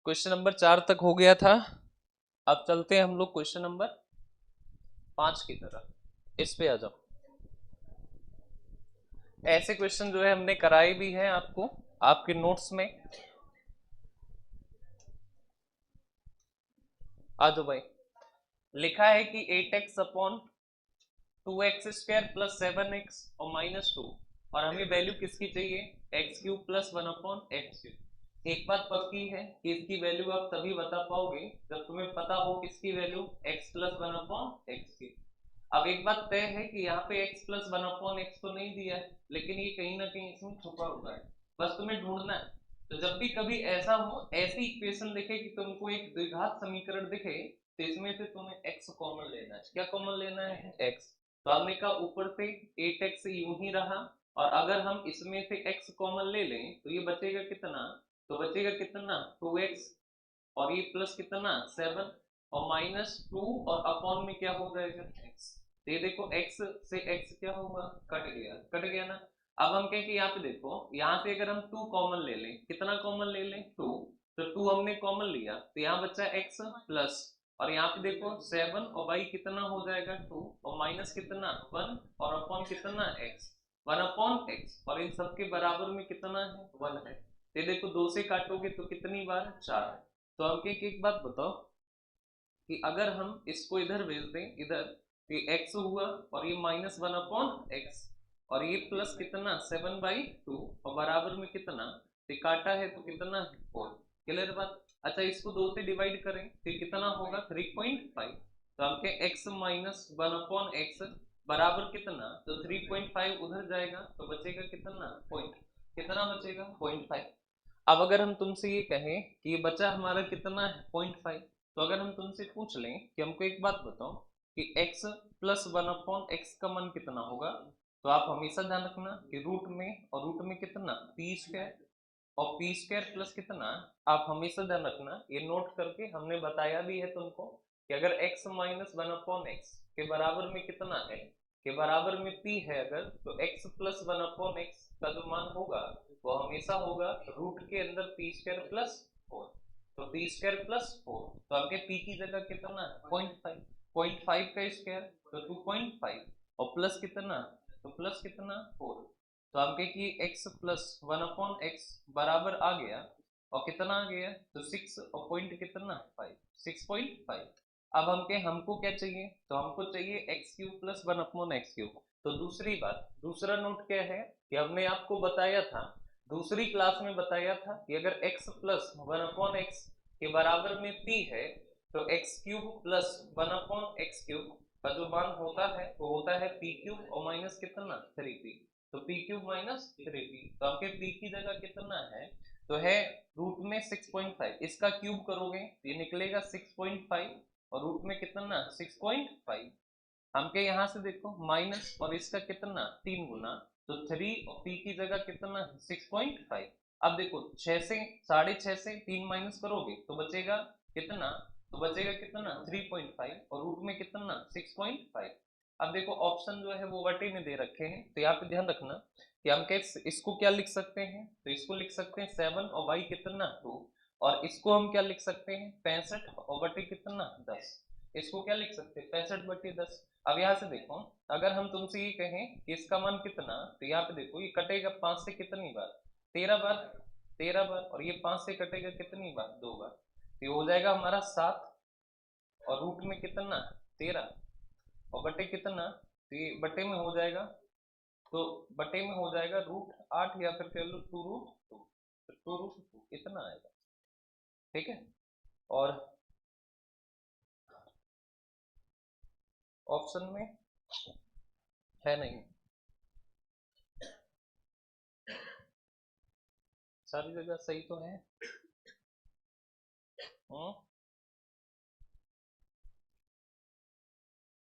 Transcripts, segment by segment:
Question number 4 तक हो गया था। अब चलते हैं हम लोग क्वेश्चन नंबर 5 की तरफ। इस पे आ जाओ। ऐसे क्वेश्चन जो है हमने कराए भी हैं आपको आपके नोट्स में। आ जाओ भाई। लिखा है कि 8x upon 2x² plus 7x और -2, और हमें वैल्यू किसकी चाहिए? x³ plus 1 upon x³। एक बात पक्की है कि इसकी वैल्यू आप तभी बता पाओगे जब तुम्हें पता हो किसकी value x plus 1 upon x की। अब एक बात तय है कि यहाँ पे x प्लस 1 अपॉन x तो नहीं दिया है, लेकिन ये कहीं ना कहीं इसमें छुपा हुआ है, बस तुम्हें ढूंढना है। तो जब भी कभी ऐसा हो, ऐसी इक्वेशन दिखे कि तुमको एक द्विघात समीकरण दिखे, तो इसमें से तुम्हें x कॉमन लेना है। क्या कॉमन लेना है? x। तो हमने कहा ऊपर से 8x यूं ही रहा, और अगर हम इसमें से x कॉमन ले लें तो ये बचेगा कितना? तो बचेगा कितना? 2x, और ये प्लस कितना 7, और -2, और अपॉन में क्या हो जाएगा x। तो ये देखो x से x क्या होगा? कट गया, कट गया ना। अब हम कहें कि यहाँ पे देखो, यहाँ से अगर हम 2 कॉमन ले लें, कितना कॉमन ले लें? 2। तो 2 हमने कॉमन लिया तो यहाँ बचा x प्लस, और यहाँ पे देखो 7 और y कितना हो जाएगा 2, और माइनस कितना 1, और अपॉन कितना x 1 अपॉन x, और इन सबके बराबर में कितना है? 1 है। ये देखो 2 से काटोगे तो कितनी बार? 4। तो अब एक बात बताओ कि अगर हम इसको इधर भेज दें, इधर, तो ये x हुआ, और ये -1 अपॉन x, और ये प्लस कितना 7/2, और बराबर में कितना? तो काटा है तो कितना? 4। क्लियर बात? अच्छा, इसको 2 से डिवाइड करें फिर कितना होगा? 3.5। तो आपके x -1 अपॉन x बराबर कितना? तो 3.5 उधर जाएगा तो बचेगा कितना? पॉइंट। कितना बचेगा? 0.5। अब अगर हम तुमसे ये कहें कि ये बचा हमारा कितना है? 0.5। तो अगर हम तुमसे पूछ लें कि हमको एक बात बताओ कि x प्लस 1 अपॉन x का मान कितना होगा, तो आप हमेशा ध्यान रखना कि रूट में, और रूट में कितना? p², और p² प्लस कितना, आप हमेशा ध्यान रखना, ये नोट करके हमने बताया भी है तुमको कि अगर x -1 अपॉन x के बराबर में कितना है, के बराबर में p है अगर, तो x प्लस 1 अपॉन x का जो मान होगा वो हमेशा होगा रूट के अंदर p² प्लस 4। तो p² प्लस 4, तो आपके p की जगह कितना है? 0.5। 0.5 का स्क्वायर तो 2.5, और प्लस कितना? तो प्लस कितना 4। तो आपके कि x प्लस 1 अपॉन x बराबर आ गया, और कितना आ गया? तो 6, और पॉइंट कितना 5, 6.5। अब हमको क्या चाहिए? तो हमको चाहिए x³ प्लस 1 अपॉन x³। तो दूसरी बात, दूसरा नोट क्या है कि हमने आपको बताया था, दूसरी क्लास में बताया था कि अगर x प्लस 1 अपॉन x के बराबर में p है, तो x³ प्लस 1 अपॉन x³ का जो मान होता है वो होता है p³ और माइनस कितना 3p। तो p³ माइनस 3p, तो आपके p की जगह कितना है? तो है रूट में 6.5। इसका क्यूब करोगे तो ये निकलेगा 6.5, और रूट में कितना 6.5। हमके यहाँ से देखो माइनस, और इसका कितना 3 गुना, तो 3, और p की जगह कितना 6.5। अब देखो 6 से 6.5 से 3 माइनस करोगे तो बचेगा कितना? तो बचेगा कितना 3.5, और रूट में कितना 6.5। अब देखो ऑप्शन जो है वो वटे में दे रखे हैं, तो यहाँ पे ध्यान रखना कि हम कैसे इसको क्या लिख सकते हैं। तो इसको लिख सकते हैं 7, और y कितना 2, और इसको हम क्या लिख सकते हैं 65, और बटे कितना 10। इसको क्या लिख सकते हैं 65/10। अब यहाँ से देखो, अगर हम तुमसे ये कहें कि इसका मान कितना, तो यहाँ पे देखो ये कटेगा 5 से कितनी बार? 13 बार। 13 बार, और ये 5 से कटेगा कितनी बार? 2 बार। तो ये हो जाएगा हमारा 7, और रूट में कितना 13, और बटे कितना, तो ये बटे में हो जाएगा, तो बटे में हो जाएगा √8, या फिर कह लो 2√2। 2√2 इतना आएगा। ठीक है, और ऑप्शन में है नहीं, सारी जगह सही तो है।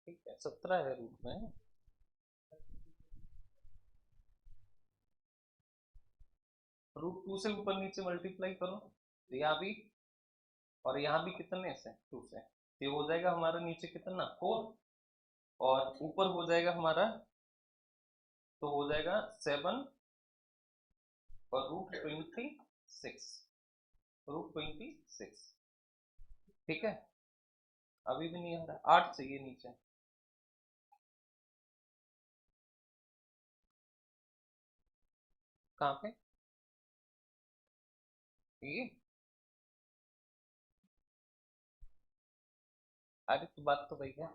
ठीक है, 17 है रूट में। √2 से ऊपर नीचे मल्टीप्लाई करो तो यहाँ भी, और यहाँ भी कितने से 2 से, तो ये हो जाएगा हमारा नीचे कितना 4, और ऊपर हो जाएगा हमारा, तो हो जाएगा 7 और √26। √26। ठीक है, अभी भी नहीं आ रहा, 8 चाहिए नीचे। कहाँ पे ये? अरे तो बात तो भैया,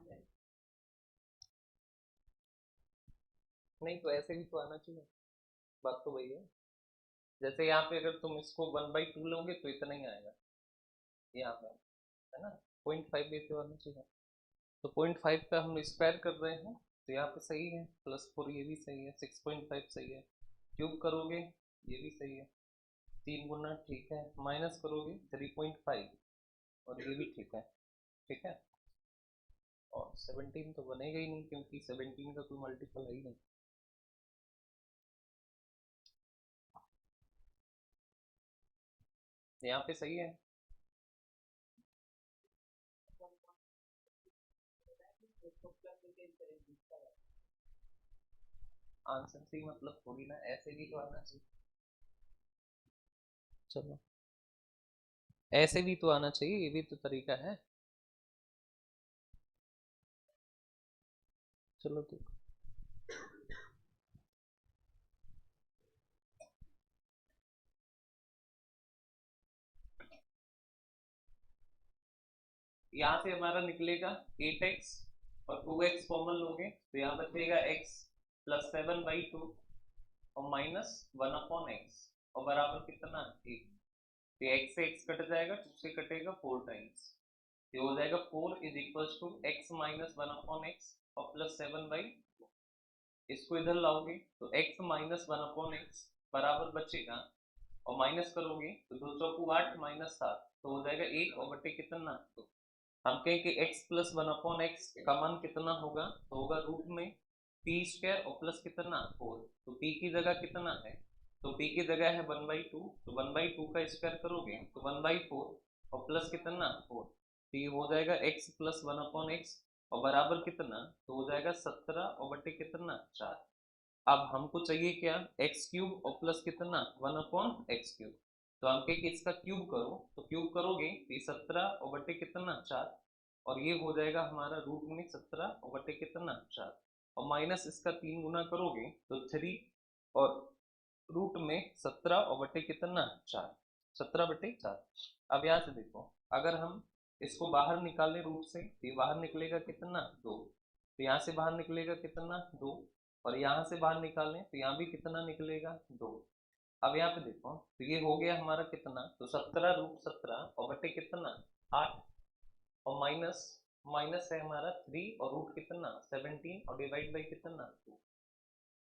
नहीं तो ऐसे भी तो आना चाहिए, बात तो भैया। जैसे यहाँ पे अगर तुम इसको 1/2 लोगे तो इतना ही आएगा यहाँ पे, है ना, 0.5 लेते आना चाहिए। तो 0.5 का हम स्क्वायर कर रहे हैं, तो यहाँ पे सही है, +4 ये भी सही है, 6.5 सही है, क्यूब करोगे ये भी सही है, 3 गुना ठीक है, माइनस करोगे 3.5 और ये भी ठीक है। ठीक है, और 17 तो बनेगा ही नहीं क्योंकि 17 का कोई मल्टीपल है ही नहीं। यहाँ पे सही है। आंसर सी मतलब थोड़ी ना, ऐसे भी तो आना चाहिए। चलो, ऐसे भी तो आना चाहिए, ये भी तो तरीका है। चलो तो यहाँ से हमारा निकलेगा 8x और 2x कॉमन लोगे तो यहाँ बचेगा x +7/2 और -1/x और बराबर कितना 1। तो x से x कट जाएगा, 2 से कटेगा 4 टाइम्स, ये हो जाएगा 4 is equal to x -1/x और +7/2। इसको इधर लाओगे तो x -1/x बराबर बचेगा, और माइनस करोगे तो 2 चौकू 8 -7 तो हो जाएगा 1 और बटे कितना 2। हम कहें कि x +1/x का मान कितना होगा, तो होगा रूट में p² और प्लस कितना 4, तो p की जगह कितना है, तो p की जगह है 1/2, तो 1/2 का स्क्वायर करोगे तो 1/4 और प्लस कितना 4, तो ये हो जाएगा x +1/x और बराबर कितना, तो हो जाएगा 17 और बटे कितना 4। अब हमको चाहिए क्या, x³ और प्लस कितना 1/x³, तो हम कहें कि इसका क्यूब करो, तो क्यूब करोगे तो ये 17 और बटे कितना 4, और ये हो जाएगा हमारा रूट में 17 और बटे कितना 4, और माइनस इसका 3 गुना करोगे तो 3 और रूट में 17 और बटे कितना 4, 17/4। अब यहाँ से देखो, अगर हम इसको बाहर निकालें रूट से तो ये बाहर निकलेगा कितना 2, तो यहाँ से बाहर निकलेगा कितना 2, और यहाँ से बाहर निकालें तो यहाँ भी कितना निकलेगा 2। अब यहाँ पे देखो तो ये हो गया हमारा कितना, तो 17√17 और बटे कितना 8, और माइनस माइनस है हमारा 3 और रूट कितना 17 और डिवाइड बाई कितना 2।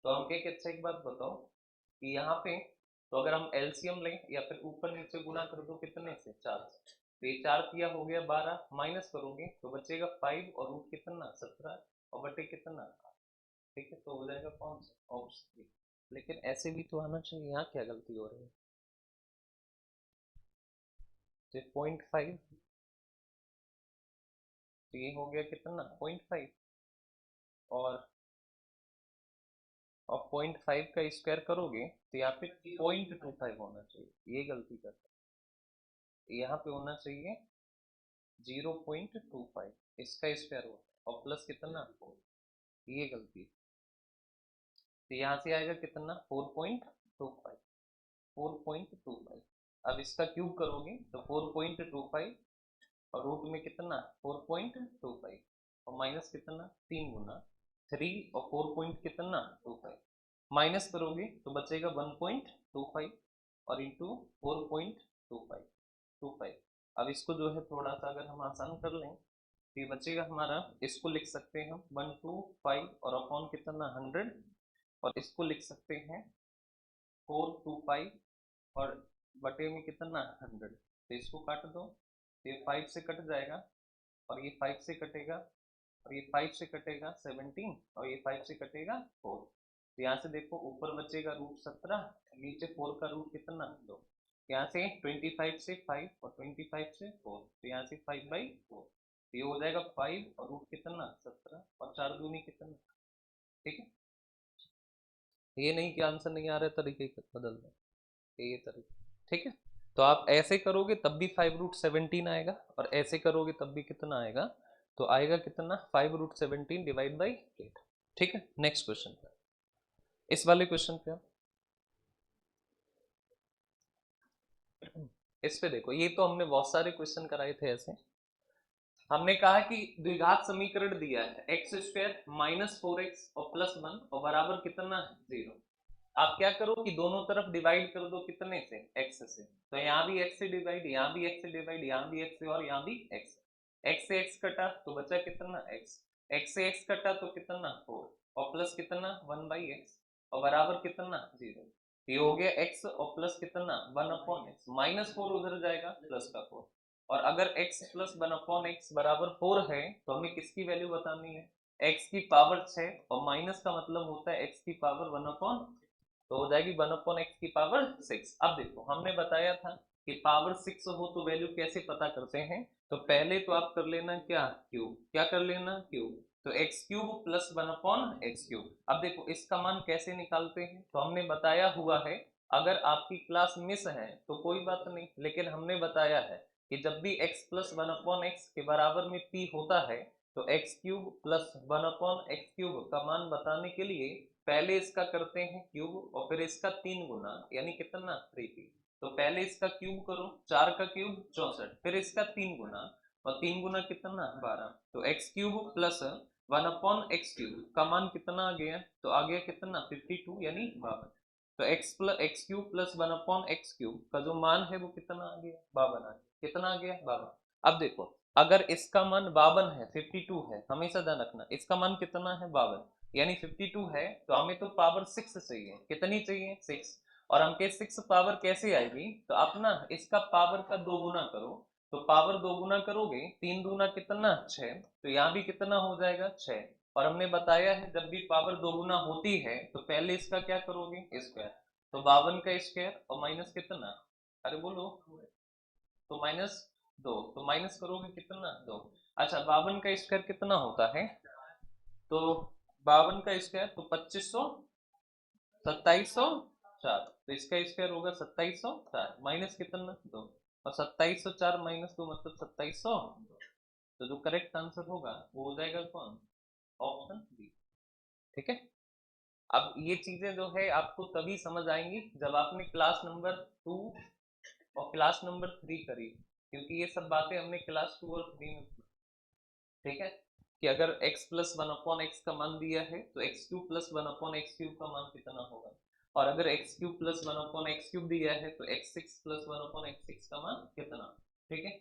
तो हम कह के अच्छा एक बात बताओ कि यहाँ पे तो अगर हम एलसीएम लें या फिर ऊपर नीचे गुना कर दो कितने से 4 से, तो ये 4 किया हो गया 12, माइनस करोगे तो बचेगा 5 और रूट कितना 17 और बटे कितना 8। ठीक है, तो हो जाएगा कौन सा ऑप्शन। लेकिन ऐसे भी तो आना चाहिए, यहाँ क्या गलती हो रही है। तो 0.5, तो ये हो गया कितना 0.5, और 0.5 का स्क्वायर करोगे तो यहाँ पे 0.25 होना चाहिए, ये गलती कर, यहाँ पे होना चाहिए 0.25, इसका स्क्वायर होता है और प्लस कितना 4, ये गलती। तो यहाँ से आएगा कितना 4.25, 4.25। अब इसका क्यूब करोगे तो 4.25 और रूट में कितना 4.25 और माइनस कितना 3 गुना 3 और 4 पॉइंट कितना 25, माइनस करोगे तो बचेगा 1.25 और इंटू 4.25। अब इसको जो है थोड़ा सा अगर हम आसान कर लें तो ये बचेगा हमारा, इसको लिख सकते हैं हम 125 और अपॉन कितना 100, और इसको लिख सकते हैं 425 और बटे में कितना 100, तो इसको काट दो, ये 5 से कट जाएगा और ये 5 से कटेगा और ये 5 से कटेगा 17 और ये 5 से कटेगा 4। तो यहाँ से देखो ऊपर बचेगा √17, नीचे 4 का रूट कितना 2, यहाँ से 25 से 5 और 25 से 4, तो यहाँ से 5/4, तो ये हो जाएगा 5 और रूट कितना 17 और 4 दूनी कितना। ठीक है, ये नहीं कि आंसर नहीं आ रहा है, तरीके बदल रहे, ये तरीका। ठीक है। तो आप ऐसे करोगे तब भी 5√17 आएगा, और ऐसे करोगे तब भी कितना आएगा, तो आएगा कितना 5√17 डिवाइड बाई 8। ठीक है, नेक्स्ट क्वेश्चन पे, इस वाले क्वेश्चन पे इस पे देखो, ये तो हमने बहुत सारे क्वेश्चन कराए थे ऐसे। हमने कहा कि द्विघात समीकरण दिया है एक्स स्क्वायर माइनस 4x और प्लस 1 और बराबर कितना है 0। आप क्या करो कि दोनों तरफ डिवाइड कर दो, कितने से, x से। तो यहाँ भी x से डिवाइड, यहाँ भी x से डिवाइड, यहाँ भी x से, और यहाँ भी x से x कटा तो बचा कितना x से x कटा तो कितना 4, और प्लस कितना 1/x, और बराबर कितना 0। ये हो गया x और प्लस कितना 1/x, -4 उधर जाएगा प्लस का 4। और अगर x प्लस 1/x बराबर 4 है तो हमें किसकी वैल्यू बतानी है, x की पावर 6, और माइनस का मतलब होता है x की पावर 1/, तो हो जाएगी 1/x की पावर 6। अब देखो हमने बताया था कि पावर 6 हो तो वैल्यू कैसे पता करते हैं, तो पहले तो आप कर लेना क्या क्यूब, क्या कर लेना क्यूब, तो x cube plus 1/x cube. अब देखो इसका मान कैसे निकालते हैं, तो हमने बताया हुआ है, अगर आपकी क्लास मिस है तो कोई बात नहीं, लेकिन हमने बताया है कि जब भी x प्लस 1/x के बराबर में p होता है, तो x cube plus 1/x cube का मान बताने के लिए पहले इसका करते हैं क्यूब और फिर इसका 3 गुना, यानी कितना 3p। तो पहले इसका क्यूब करो, 4 का क्यूब 64, फिर इसका 3 गुना, और 3 गुना कितना 12, तो x cube plus 1/x cube का मान कितना आ गया, तो आ गया कितना 52, यानी 52। तो x cube plus 1/x cube का जो मान है वो कितना आ गया 52 आ गया, कितना आ गया 52। अब देखो अगर इसका मान 52 है, 52 है, हमेशा ध्यान रखना इसका मान कितना है 52, यानी 52 है, तो हमें तो पावर 6 चाहिए, कितनी चाहिए 6। और हमके 6 पावर कैसे आएगी, तो आप ना इसका पावर का 2 गुना करो, तो पावर 2 गुना करोगे 3 दूना कितना 6, तो यहाँ भी कितना हो जाएगा 6। और हमने बताया है जब भी पावर 2 गुना होती है तो पहले इसका क्या करोगे स्क्वायर, तो 52 का स्क्वायर और माइनस कितना, अरे बोलो, तो -2, तो माइनस करोगे कितना 2। अच्छा 52 का स्क्वायर कितना होता है, तो 52 का स्क्वायर तो 2500, 2704, तो इसका स्क्वायर होगा 2704 माइनस कितना 2, और 2704 -2 मतलब 2700। तो जो करेक्ट आंसर होगा वो हो जाएगा कौन, ऑप्शन बी। ठीक है, अब ये चीजें जो है आपको तभी समझ आएंगी जब आपने क्लास नंबर 2 और क्लास नंबर 3 करी, क्योंकि ये सब बातें हमने क्लास 2 और 3 में की। ठीक है, कि अगर x प्लस 1/x का मान दिया है तो x cube plus 1/x cube का मान कितना होगा, और अगर x cube plus 1/x cube दिया है तो x6 प्लस 1/x6 का मान कितना। ठीक है,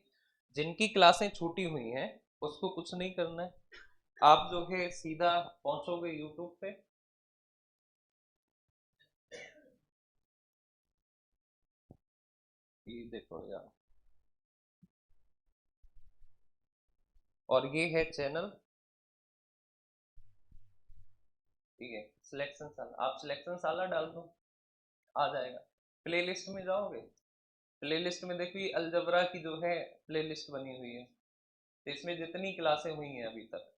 जिनकी क्लासें छूटी हुई हैं उसको कुछ नहीं करना है, आप जो है सीधा पहुंचोगे यूट्यूब पे, ये देखो यार, और ये है चैनल, ठीक है, सिलेक्शन साला, आप सिलेक्शन साला डाल दो आ जाएगा। प्लेलिस्ट में जाओगे, प्लेलिस्ट में देखो ये अलजबरा की जो है प्लेलिस्ट बनी हुई है, तो इसमें जितनी क्लासें हुई हैं अभी तक,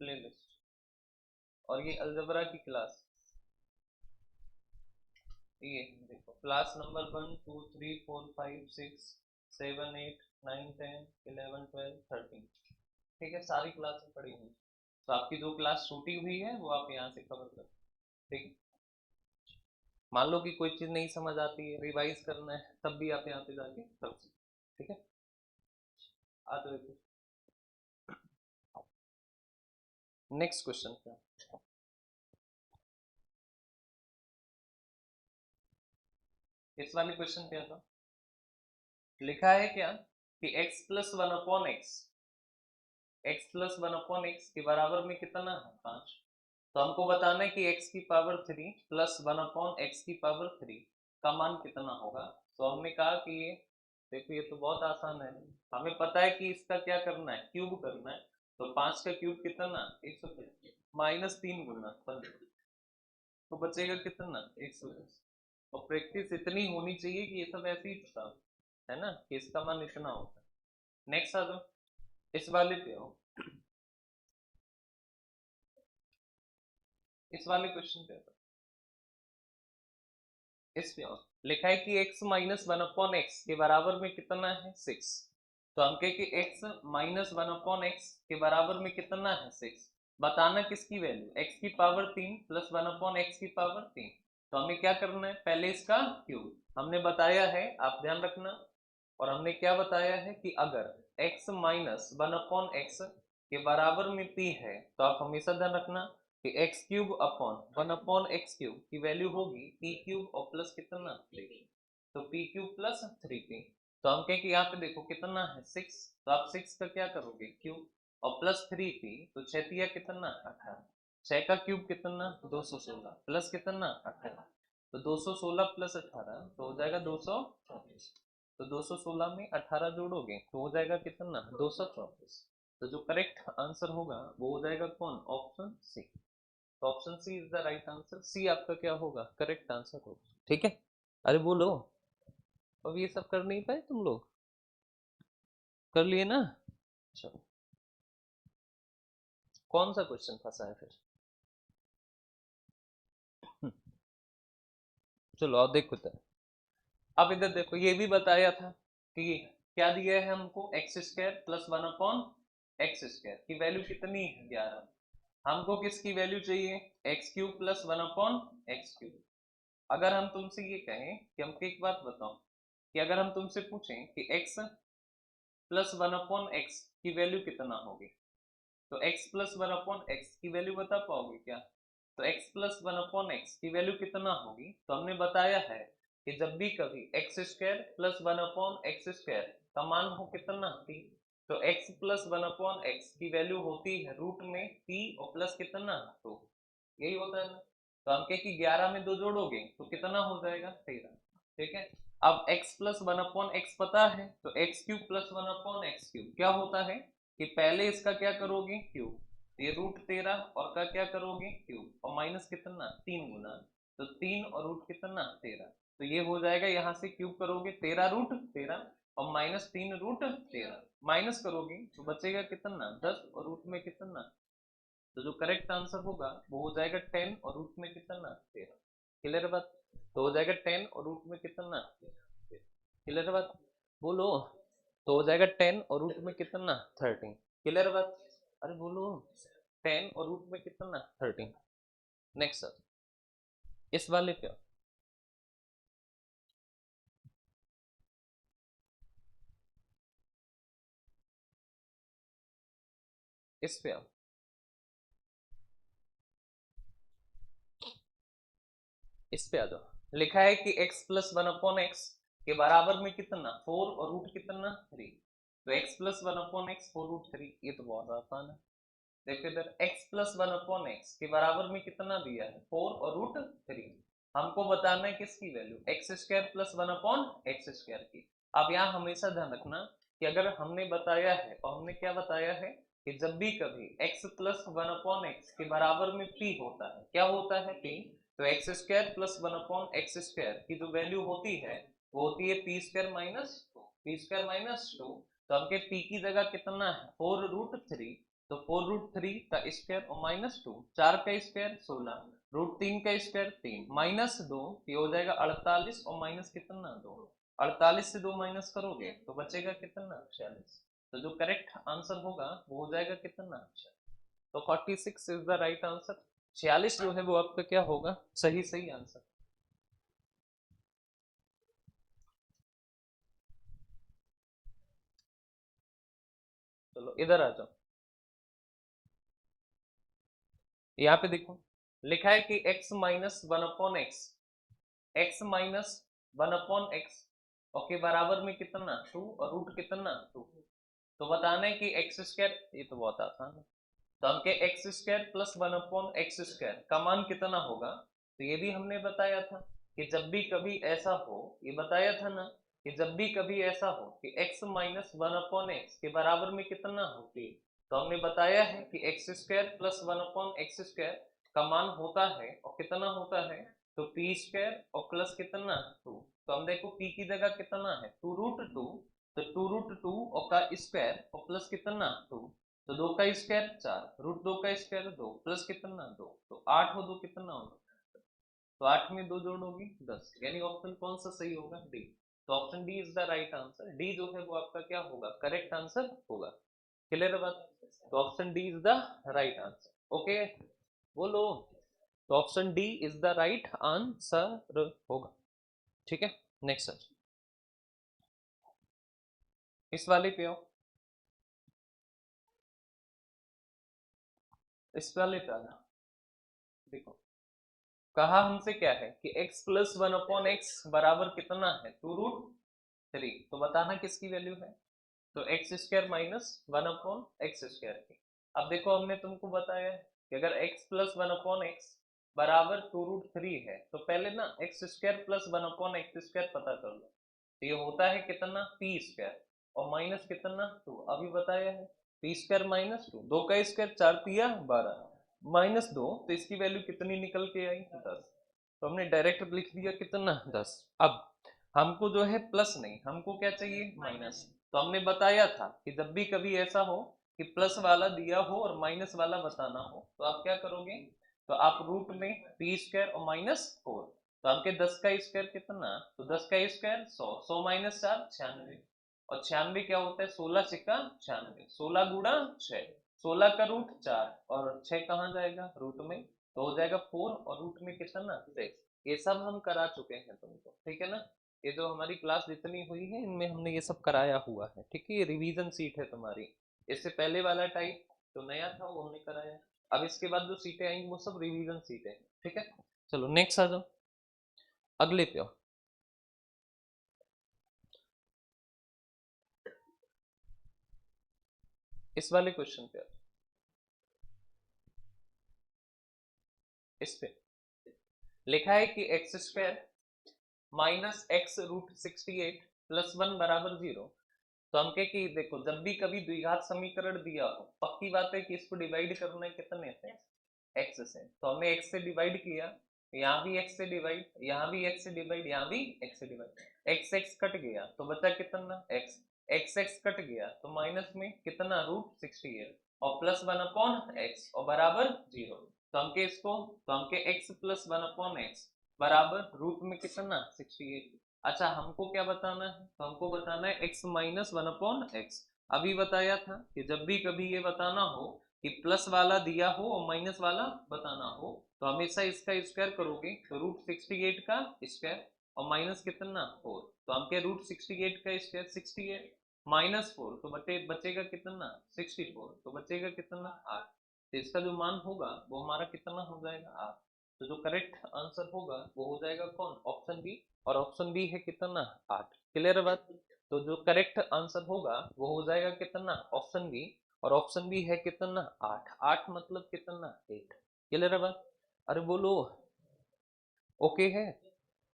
प्लेलिस्ट, और ये अलजबरा की क्लास, ये देखो क्लास नंबर 1 2 3 4 5 6 7 8 9 10 11 12 13, ठीक है, सारी क्लासें पढ़ी हुई, तो आपकी जो क्लास छूटी हुई है वो आप यहाँ से कवर कर, ठीक है। मान लो कि कोई चीज नहीं समझ आती है, रिवाइज करना है, तब भी आप यहाँ पे जाके कर सकते, ठीक है। आ तो देखो नेक्स्ट क्वेश्चन क्या, इस वाले क्वेश्चन क्या था, लिखा है क्या कि x plus 1/x, x plus 1/x के बराबर में कितना है 5। तो हमको बताना है कि x की पावर 3 प्लस 1/x की पावर 3 का मान कितना होगा। तो हमने कहा कि ये देखो ये तो बहुत आसान है, हमें पता है कि इसका क्या करना है क्यूब करना है, तो 5 का क्यूब कितना 125 -3 गुना 15, तो बचेगा कितना 120। और प्रैक्टिस इतनी होनी चाहिए कि ये सब ऐसे ही पता है ना कि इसका मान इतना होता है। नेक्स्ट आ जाओ, इस वाले पे आओ, इस वाले क्वेश्चन पे आओ। इस पे लिखा है कि x minus one upon X के बराबर में कितना है 6। तो हम कहे कि x minus one upon X के बराबर में कितना है 6। बताना किसकी वैल्यू, x की power 3 plus one upon x की पावर 3। तो हमें क्या करना है, पहले इसका क्यूब हमने बताया है, आप ध्यान रखना। और हमने क्या बताया है कि अगर x minus one upon X के बराबर में p है तो आप हमेशा ध्यान रखना कि x cube upon one upon x cube की वैल्यू होगी पी क्यूब और प्लस कितना 3। तो पी क्यूब प्लस 3p। तो हम कहें कि यहाँ पे देखो कितना है 6, तो आप 6 का क्या करोगे क्यूब और प्लस 3p, तो 6 तिया कितना 18। 6 का क्यूब कितना 216 प्लस कितना 18। तो 216 प्लस 18 तो हो जाएगा 234। तो 216 में 18 जोड़ोगे तो हो जाएगा कितना 234। तो जो करेक्ट आंसर होगा वो हो जाएगा कौन, ऑप्शन सी। तो option C is the right answer, C आपका क्या होगा करेक्ट आंसर होगा। ठीक है, अरे बोलो, अब ये सब कर नहीं पाए तुम लोग, कर लिए ना। चलो कौन सा क्वेश्चन फंसा है फिर, चलो और देखो तो। अब इधर देखो, ये भी बताया था कि क्या दिया है हमको, x square plus one upon x square की वैल्यू कितनी है 11। हमको किसकी वैल्यू चाहिए, x cube plus one upon x cube. अगर हम तुमसे ये कहें कि हमको एक बात बताओ कि अगर हम तुमसे पूछें कि x plus one upon x की वैल्यू कितना होगी, तो x plus one upon x की वैल्यू बता पाओगे क्या। तो x plus one upon x की वैल्यू कितना होगी, तो हमने बताया है कि जब भी कभी x square plus one upon x square का मान हो कितना p, तो x plus one upon x की वैल्यू होती है रूट में p और प्लस कितना 2। यही होता है ना। तो हम कहे कि 11 में 2 जोड़ोगे तो कितना हो जाएगा 13। ठीक है, अब x plus one upon x पता है, तो x cube plus one upon x cube क्या होता है कि पहले इसका क्या करोगे क्यूब, ये रूट 13 और का क्या करोगे क्यूब और माइनस कितना 3 गुना, तो 3 और रूट कितना 13। तो ये हो जाएगा, यहाँ से क्यूब करोगे 13 रूट 13 और माइनस 3 रूट 13, माइनस करोगे तो बचेगा कितना 10 और रूट में कितना। तो जो करेक्ट आंसर होगा वो हो जाएगा 10 और रूट में कितना 13। क्लियर बात, तो हो जाएगा 10 और रूट में कितना 13। क्लियर बात, बोलो, तो हो जाएगा 10 और रूट में कितना 13। क्लियर बात, अरे बोलो, 10 और रूट में कितना 13। नेक्स्ट सर, इस वाले पे इस पे आओ, इस पे आ जाओ। लिखा है कि x plus one upon X के बराबर में कितना 4 और रूट कितना 3। तो x plus one upon X 4 root 3, ये तो बहुत आसान है। देखो इधर x plus one upon X के बराबर में कितना दिया है 4 और रूट 3। हमको बताना है किसकी value, x square plus one upon x square की। अब यहाँ हमेशा ध्यान रखना कि अगर हमने बताया है, और हमने क्या बताया है कि जब भी कभी x plus one upon X के बराबर में p होता है, क्या होता है p, तो x square plus one upon x square की जो वैल्यू होती है वो होती है P square minus two, P square minus two. तो हमके p की जगह कितना है 4 रूट 3, तो 4 रूट 3 का स्क्वायर और माइनस 2, 4 का स्क्वायर 16, रूट 3 का स्क्वायर 3 माइनस 2, ये हो जाएगा 48 और माइनस कितना 2। 48 से 2 माइनस करोगे तो बचेगा कितना 46। तो जो करेक्ट आंसर होगा वो हो जाएगा कितना 46। तो 46 इज द राइट आंसर। 46 जो है वो आपका क्या होगा, सही सही आंसर। चलो इधर आ जाओ, यहाँ पे देखो लिखा है कि x minus one upon x, x minus one upon x और के बराबर में कितना 2 और रूट कितना 2। तो बताना है कि एक्स स्क्वायर, ये तो बहुत आसान है। तो हम के x square plus one upon x square का मान कितना होगा, तो ये भी हमने बताया था कि जब भी कभी ऐसा हो, ये बताया था ना कि जब भी कभी ऐसा हो कि x minus one upon X के बराबर में कितना होती, तो हमने बताया है कि X square plus one upon x square का मान होता है और कितना होता है, तो पी स्क्वायर और प्लस कितना 2। तो हम देखो p की जगह कितना है 2 रूट 2, तो 2 रूट 2 और का स्क्वायर और प्लस कितना 2, तो 2 का स्क्वायर 4, रूट 2 का स्क्वायर 2 प्लस कितना 2, तो 8 हो 2 कितना होगा। तो 8 में 2 जोड़ोगी 10, यानी ऑप्शन कौन सा सही होगा? डी। तो option D is the right answer. D जो है वो आपका क्या होगा? करेक्ट आंसर होगा। क्लियर है बात? तो option D is the right answer. Okay, बोलो। तो option D is the right answer होगा। ठीक है, नेक्स्ट सर, इस वाले पे आओ, इस वाले पे आना। देखो, कहा हमसे क्या है कि x plus one upon x बराबर कितना है? 2√3। तो बताना किसकी वैल्यू है? तो x square minus one upon x square की। अब देखो, हमने तुमको बताया है कि अगर x plus one upon x बराबर 2√3 है, तो पहले ना x square plus one upon x square पता कर लो। तो ये होता है कितना? पी स्क्वायर, और माइनस कितना? 2। अभी बताया है पी स्क्वायर माइनस 2, 2 का स्क्वायर 4 तिया 12, -2, तो इसकी वैल्यू कितनी निकल के आई? 10। तो हमने डायरेक्ट लिख दिया कितना? 10। अब हमको जो है प्लस नहीं, हमको क्या चाहिए? माइनस। तो हमने बताया था कि जब भी कभी ऐसा हो कि प्लस वाला दिया हो और माइनस वाला बताना हो, तो आप क्या करोगे? तो आप रूट में पी स्क्वायर और -4, तो आपके 10 का स्क्वायर कितना? तो 10 का स्क्वायर 100, 100 माइनस 4 96, और 96 क्या होता है? 16 सिक्का 96, 16 गुणा 6, 16 का रूट 4, और 6 कहाँ जाएगा? रूट में, तो हो जाएगा 4, और रूट में कितना? 6। ये सब हम करा चुके हैं तुमको, ठीक है ना? ये जो हमारी क्लास जितनी हुई है इनमें हमने ये सब कराया हुआ है, ठीक है? ये रिवीजन सीट है तुम्हारी। इससे पहले वाला टाइप जो नया था वो हमने कराया। अब इसके बाद जो सीटें आएंगी वो सब रिवीजन सीटें हैं, ठीक है? चलो नेक्स्ट आ जाओ, अगले पे आओ। इस वाले क्वेश्चन पे आओ, इस पे लिखा है कि X square minus X root 68 plus 1 बराबर 0। तो हम कहे कि देखो, जब भी कभी द्विघात समीकरण दिया हो, पक्की बात है कि इसको डिवाइड करना है कितने से? एक्स से। तो हमने एक्स से डिवाइड किया, यहाँ भी एक्स से डिवाइड, यहाँ भी एक्स से डिवाइड, यहाँ भी एक्स से डिवाइड, एक्स एक्स कट गया तो बचा कितना? एक्स। एक्स एक्स कट गया तो माइनस में कितना? √68, और प्लस 1 अपॉन एक्स, और बराबर 0। तो हम के इसको, तो हम के एक्स प्लस 1 अपॉन एक्स बराबर रूट में कितना? 68। अच्छा, हमको क्या बताना है? तो हमको बताना है x माइनस 1 अपॉन एक्स। अभी बताया था कि जब भी कभी ये बताना हो कि प्लस वाला दिया हो और माइनस वाला बताना हो, तो हमेशा इसका स्क्वायर करोगे, तो √68 का स्क्वायर, और माइनस कितना? 4। तो हम क्या, √68 का स्क्वायर 68, -4, तो बचेगा कितना? 64, तो बचेगा कितना? 8। तो इसका जो मान होगा वो हमारा कितना हो जाएगा? 8। तो जो करेक्ट आंसर होगा वो हो जाएगा कौन? Option B. और ऑप्शन बी है कितना? 8। क्लियर है बात? तो जो करेक्ट आंसर होगा वो हो जाएगा कितना? Option B. और ऑप्शन बी है कितना? 8। 8 मतलब कितना? 8। क्लियर है बात? अरे बोलो, ओके है?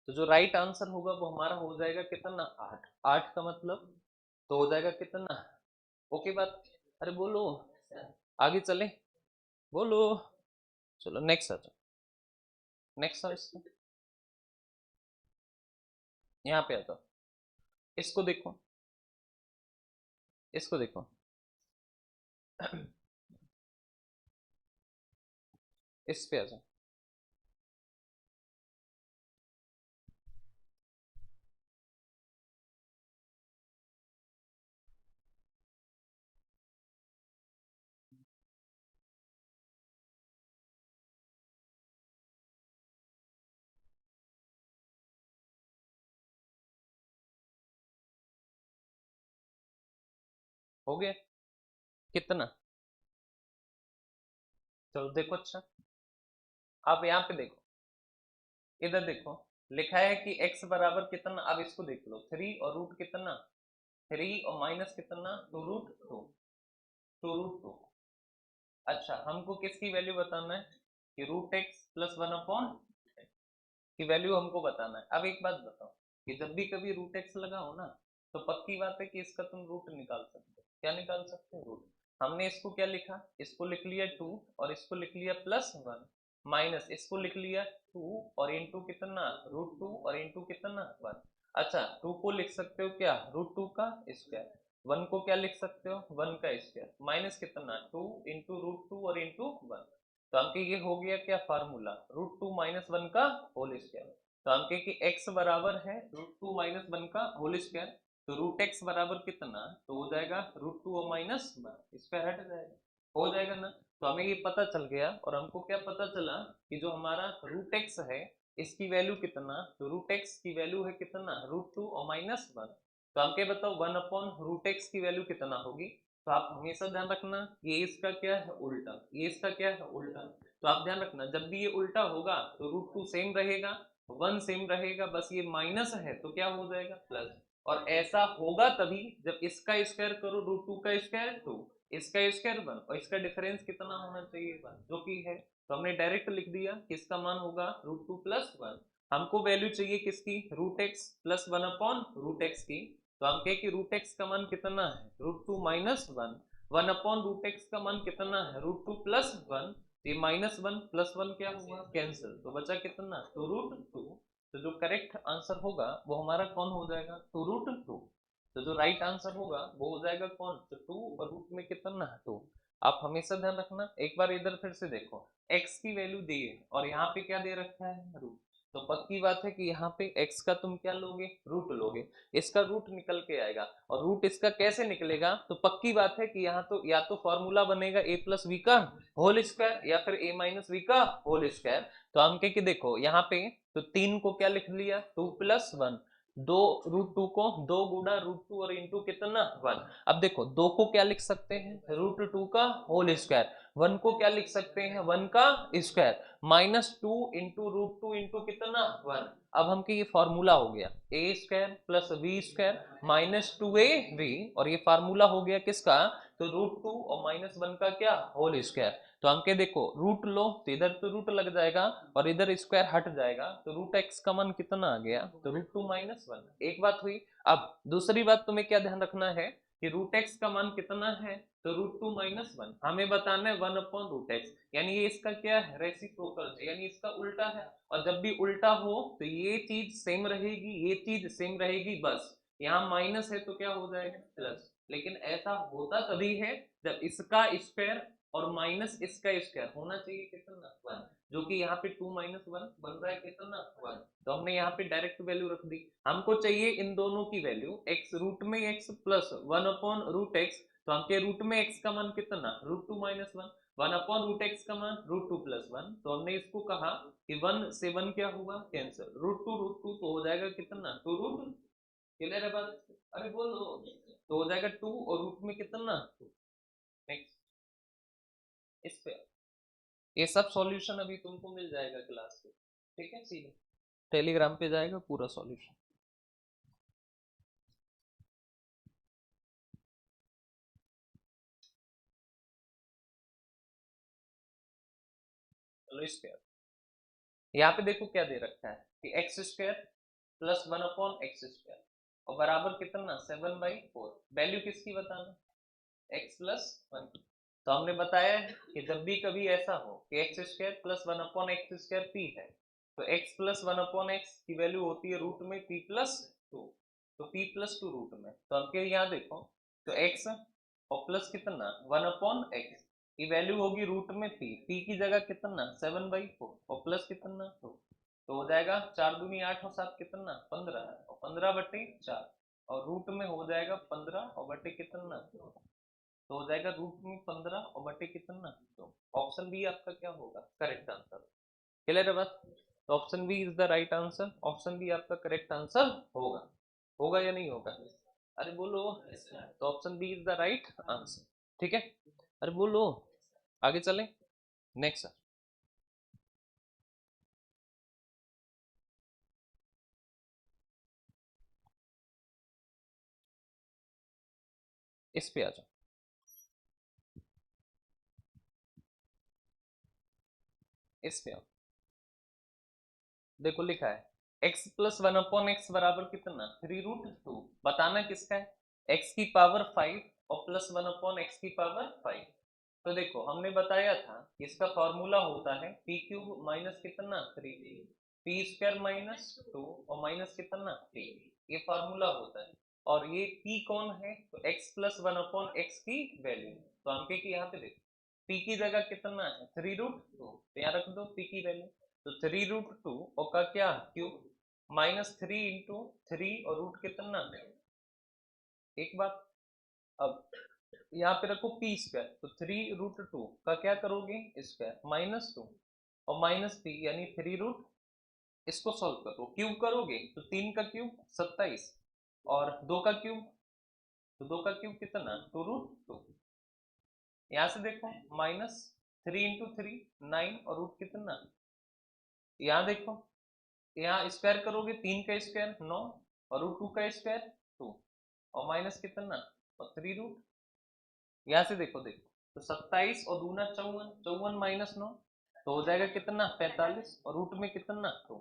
तो जो राइट आंसर होगा वो हमारा हो जाएगा कितना? 8। 8 का मतलब तो हो जाएगा कितना? ओके बात? अरे बोलो, आगे चले, बोलो। चलो नेक्स्ट आ जाओ, नेक्स्ट आ, यहाँ पे आ जाओ, इसको देखो, इसको देखो। इस पे आ जाओ। हो गया कितना? चलो देखो, अच्छा आप यहाँ पे देखो, इधर देखो, लिखा है कि x बराबर कितना? अब इसको देख लो, 3 और रूट कितना? 3 और माइनस कितना? 2√2, 2√2। अच्छा, हमको किसकी वैल्यू बताना है? कि √x प्लस 1 अपॉन की वैल्यू हमको बताना है। अब एक बात बताओ कि जब भी कभी √x लगाओ ना, तो पक्की बात है कि इसका तुम रूट निकाल सकते हो। क्या निकाल सकते हो? रूट। हमने इसको क्या लिखा? इसको लिख लिया 2, और इसको लिख लिया +1, माइनस इसको लिख लिया 2, और इंटू कितना? √2, और इंटू कितना? 1। अच्छा, 2 को लिख सकते हो क्या? √2 का स्क्वायर। 1 को क्या लिख सकते हो? 1 का स्क्वायर, माइनस कितना? 2 इंटू √2 और इंटू 1। तो हम कहें ये हो गया क्या फार्मूला, √2 - 1 का होल स्क्वायर। तो हम कहें कि x बराबर है √2 - 1 का होल स्क्वायर, तो √x बराबर कितना, तो हो जाएगा √2 और -1, स्क्वायर हट जाएगा, हो जाएगा ना। तो हमें ये पता चल गया, और हमको क्या पता चला कि जो हमारा √x है इसकी वैल्यू कितना, तो √x की वैल्यू है कितना, √2 और -1। तो हम क्या बताओ 1/√x की वैल्यू कितना होगी। तो आप हमेशा ध्यान रखना ये इसका क्या है उल्टा, ये इसका क्या है उल्टा। तो आप ध्यान रखना जब भी ये उल्टा होगा तो √2 सेम रहेगा, 1 सेम रहेगा, बस ये माइनस है तो क्या हो जाएगा प्लस। और ऐसा होगा तभी जब इसका स्क्वायर करो √2 का स्क्वायर 2, इसका स्क्वायर 1, और इसका डिफरेंस कितना होना चाहिए 1, जो कि है। तो हमने डायरेक्ट लिख दिया कि इसका मान होगा √2 + 1। हमको वैल्यू चाहिए किसकी, √x + 1/√x की। तो हम कहें कि √x का मान कितना है, √2 - 1, 1/√x का मान कितना है, √2 + 1। ये -1 + 1 क्या हुआ कैंसिल, तो बचा कितना, तो √2। तो जो करेक्ट आंसर होगा वो हमारा कौन हो जाएगा, तो √2। तो जो राइट आंसर होगा वो हो जाएगा कौन, तो 2, और रूट में कितना है 2। आप हमेशा ध्यान रखना, एक बार इधर फिर से देखो, x की वैल्यू दी है और यहाँ पे क्या दे रखा है रूट। तो पक्की बात है कि यहाँ पे x का तुम क्या लोगे, रूट लोगे, इसका रूट निकल के आएगा। और रूट इसका कैसे निकलेगा, तो पक्की बात है कि यहाँ तो या तो फॉर्मूला बनेगा a + v का होल स्क्वायर या फिर a - v का होल स्क्वायर। तो हम कह कि देखो यहाँ पे तो 3 को क्या लिख लिया 2 + 1, दो √2 को 2 गुना √2 और इंटू कितना 1। अब देखो 2 को क्या लिख सकते हैं, √2 का होल स्क्वायर, 1 को क्या लिख सकते हैं 1 का स्क्वायर, -2 इंटू √2 इंटू कितना 1। अब हम ये फॉर्मूला हो गया a² + v² -2ab, और ये फार्मूला हो गया किसका, तो √2 और -1 का क्या होल स्क्वायर। तो हम क्या देखो रूट लो तो इधर तो रूट लग जाएगा और इधर स्क्वायर हट जाएगा, तो √x का मान कितना आ गया, तो √2 - 1। एक बात हुई। अब दूसरी बात तुम्हें क्या ध्यान रखना है कि √x का मान कितना है, तो √2 - 1 हमें बताना है 1/√x, यानी ये इसका क्या है रेसिप्रोकल, यानी इसका उल्टा है। और जब भी उल्टा हो तो ये चीज सेम रहेगी, ये चीज सेम रहेगी, बस यहाँ माइनस है तो क्या हो जाएगा प्लस। लेकिन ऐसा होता तभी है जब इसका स्क्वायर और माइनस इसका स्क्वायर होना चाहिए कितना 1, जो कि यहाँ पे 2 - 1 बन रहा है कितना 1। तो हमने यहाँ पे डायरेक्ट वैल्यू रख दी। हमको चाहिए इन दोनों की वैल्यू, x रूट में x प्लस 1/√x। तो हम के रूट में x का मान कितना √2 - 1, 1/√x का मान √2 + 1। तो हमने इसको कहा कि 1 से 1 क्या हुआ कैंसिल, √2 तो हो जाएगा कितना 2 रूट, क्लियर है बात, अरे बोलो, तो हो जाएगा 2 और रूट में कितना 2। नेक्स्ट इस पे ये सब सॉल्यूशन अभी तुमको मिल जाएगा क्लास में, ठीक है, सीधे टेलीग्राम पे जाएगा पूरा सॉल्यूशन। चलो इस पे यहाँ पे देखो क्या दे रखा है कि x² + 1/x² और बराबर कितना 7/4। वैल्यू किसकी बताना, x + 1। तो हमने बताया कि जब भी कभी ऐसा हो कि x² + 1/x² p है, तो x + 1/x की वैल्यू होती है रूट में p + 2। तो p + 2 रूट में, तो हमके यहाँ देखो तो x और प्लस कितना 1/x की वैल्यू होगी रूट में p की जगह कितना 7/4 और प्लस कितना 2। तो हो जाएगा 4 दूनी 8 और 7 कितना 15, और 15/4 और रूट में हो जाएगा 15 और बटे कितना 2। तो हो जाएगा रूट में 15 और बटे कितना, तो ऑप्शन बी आपका क्या होगा करेक्ट आंसर। क्लियर है बस, तो option B is the right answer, option B आपका करेक्ट आंसर होगा। होगा या नहीं होगा, अरे बोलो, तो option B is the right answer, ठीक है, अरे बोलो, आगे चलें नेक्स्ट। इस पे आ जाओ, इस पे आओ, देखो लिखा है x + 1/x बराबर कितना 3√2। बताना किसका है, x की पावर 5 और प्लस 1/x की पावर 5। तो देखो हमने बताया था इसका फॉर्मूला होता है p³ माइनस कितना 3 p² -2 और माइनस कितना 3, ये फॉर्मूला होता है। और ये p कौन है, तो x + 1/x की वैल्यू। तो हम के यहाँ पे देखो पी की जगह कितना है 3√2, तो यहाँ रख दो पी की वैल्यू, तो 3√2 और का क्या क्यूब -3 × 3 और रूट कितना है। एक बात, अब यहाँ पे रखो पी स्क्वायर, तो 3√2 का क्या करोगे स्क्वायर -2 और -3 यानी 3 रूट, इसको सॉल्व करो, क्यूब करोगे तो 3 का क्यूब 27 और 2 का क्यूब, तो 2 का क्यूब कितना 2√2। यहाँ से देखो -3 × 3 9 और रूट कितना, यहाँ देखो यहाँ स्क्वायर करोगे 3 का स्क्वायर 9 और √2 का स्क्वायर 2 और माइनस कितना और 3 रूट। यहाँ से देखो तो 27 और दूना 54, 54 -9 तो हो जाएगा कितना 45 और रूट में कितना 2,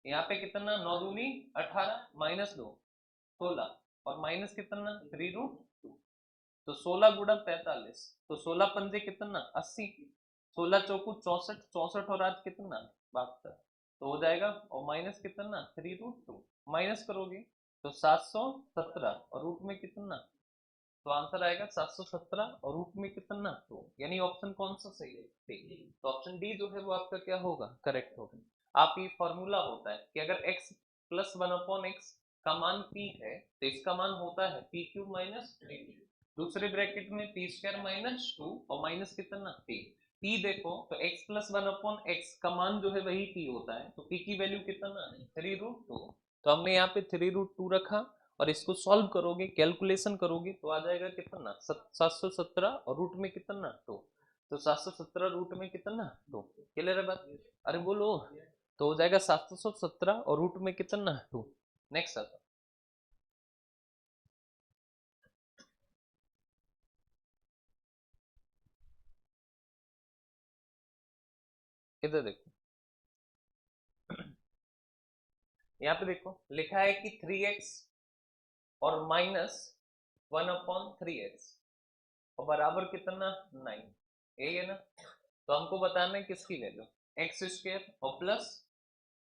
यहाँ पे कितना 9 दूनी 18 -2 16 और माइनस कितना 3√2, तो 16 गुणा 45, तो 16 पंजे कितना 80, 16 चौकू 64, 64 और आज कितना 72, तो हो जाएगा और माइनस कितना 3√2, माइनस करोगे तो 717 और रूट में कितना, तो आंसर आएगा 717 और रूट में कितना 2, यानी ऑप्शन कौन सा सही है, तो ऑप्शन डी जो है वो आपका क्या होगा करेक्ट होगा। आप ये फॉर्मूला होता है कि अगर x + 1/x का मान p है तो इसका मान होता है p³ - 3p, दूसरे ब्रैकेट में p² - 2 और माइनस कितना p देखो तो x + 1/x का मान जो है वही p होता है, तो p की वैल्यू कितना है 3√2, तो हमने यहाँ पे 3√2 रखा और इसको सॉल्व करोगे कैलकुलेशन करोगे तो आ जाएगा कितना 717 और रूट में कितना 2, तो 717 रूट में कितना 2, क्लियर है बात, अरे बोलो, तो हो जाएगा 717 और रूट में कितना 2। नेक्स्ट आता इधर देखो, यहाँ पे देखो लिखा है कि 3x और -1/3x और बराबर कितना 9, यही है ना, तो हमको बताना है किसकी वैल्यू x² और प्लस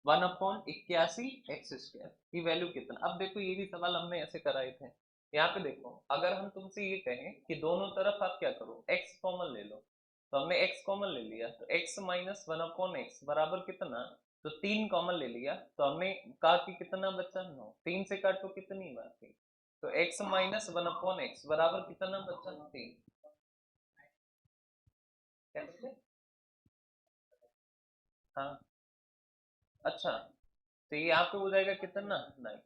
1/81 x² की वैल्यू कितना। अब देखो ये भी सवाल हमने ऐसे कराए थे, यहाँ पे देखो अगर हम तुमसे ये कहें कि दोनों तरफ आप क्या करो x कॉमन ले लो, तो हमने x कॉमन ले लिया तो x - 1/x बराबर कितना, तो 3 कॉमन ले लिया तो हमने कहा कि कितना बचा 9, 3 से काटो कितनी बार 3, तो x - 1/x बराबर कितना बचा 3, कैसे, हाँ अच्छा, तो ये यहाँ पे हो जाएगा कितना 9,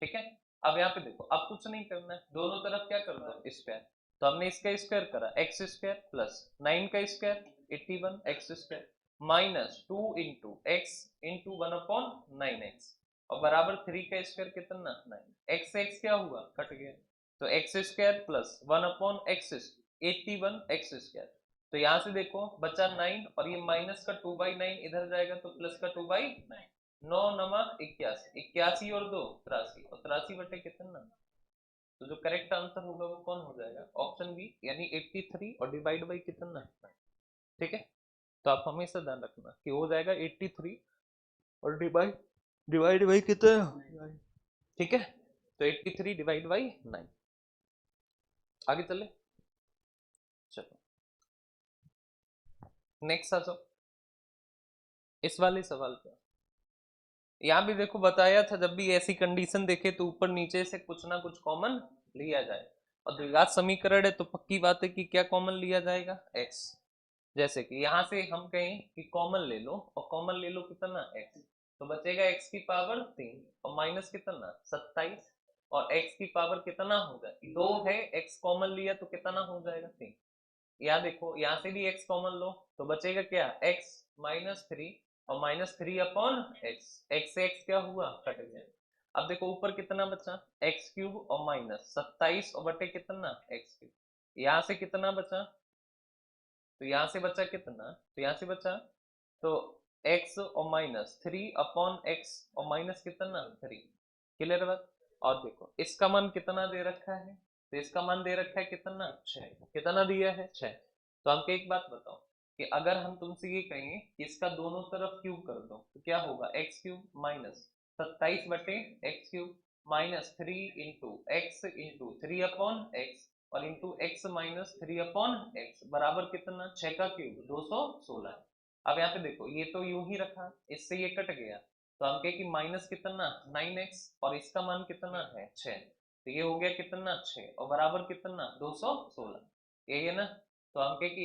ठीक है। अब यहाँ पे देखो अब कुछ नहीं करना है, दोनों तरफ क्या कर दो स्क्वायर, तो हमने इसका स्क्वायर करा x² प्लस 9 का स्क्वायर 81 x² -2 × x × 1/9x और बराबर 3 का स्क्वायर कितना 9, x से x क्या हुआ कट गया, तो x² प्लस 1/x 81 x², तो यहाँ से देखो बचा 9 और ये माइनस का 2/9 इधर जाएगा तो प्लस का 2/9, 9 नमक 81, 81 और 2 83 और 83 बटे कितना, तो जो करेक्ट आंसर होगा वो कौन हो जाएगा ऑप्शन बी यानी 83 और डिवाइड बाई कितना, ठीक है। तो आप हमेशा ध्यान रखना कि हो जाएगा 83 और डिवाइड डिवाइड बाई कितना, ठीक है, तो 83 डिवाइड बाई 9, आगे चले, चलो नेक्स्ट आ जाओ इस वाले सवाल पे। यहाँ भी देखो बताया था जब भी ऐसी कंडीशन देखे तो ऊपर नीचे से कुछ ना कुछ कॉमन लिया जाए, और द्विघात समीकरण है तो पक्की बात है कि क्या कॉमन लिया जाएगा x, जैसे कि यहाँ से हम कहें कि कॉमन ले लो और कॉमन ले लो कितना x, तो बचेगा x की पावर 3 और माइनस कितना 27 और x की पावर कितना होगा 2 है, x कॉमन लिया तो कितना हो जाएगा 3, यहाँ देखो यहाँ से भी x कॉमन लो तो बचेगा क्या x -3 और -3/x, x से x क्या हुआ कट गया। अब देखो ऊपर कितना बचा x³ और -27 और बटे कितना x³, यहाँ से कितना बचा, तो यहाँ से बचा कितना, तो यहाँ से बचा तो x और -3/x और माइनस कितना 3, क्लियर बात। और देखो इसका मान कितना दे रखा है, तो इसका मान दे रखा है कितना 6, कितना दिया है 6, तो हमको एक बात बताओ कि अगर हम तुमसे ये कहें कि इसका दोनों तरफ क्यूब कर दो तो क्या होगा x³ -27 बटे x³ -3 × x × 3/x और इंटू एक्स माइनस 3/x बराबर कितना, 6 का क्यूब 216। अब यहाँ पे देखो ये तो यूं ही रखा, इससे ये कट गया, तो हम कहे कि माइनस कितना 9x और इसका मान कितना है 6, तो ये हो गया कितना 6 और बराबर कितना 216, यही है ना। तो हम कहे कि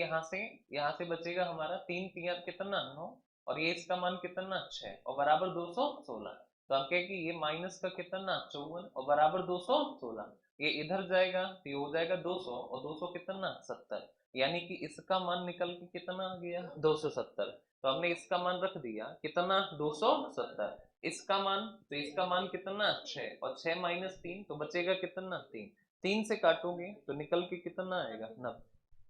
यहाँ से बचेगा हमारा 3 3 कितना 9 और ये इसका मान कितना 6 और बराबर 216, तो हम कहे कि ये माइनस का कितना 54 और बराबर 216, ये इधर जाएगा तो ये हो जाएगा 200 और 200 कितना 70, यानी कि इसका मान निकल के कितना आ गया 270। तो हमने इसका मान रख दिया कितना 270, इसका मान, तो इसका मान कितना 6 और 6 माइनस 3 तो बचेगा कितना 3, 3 से काटोगे तो निकल के कितना आएगा 9।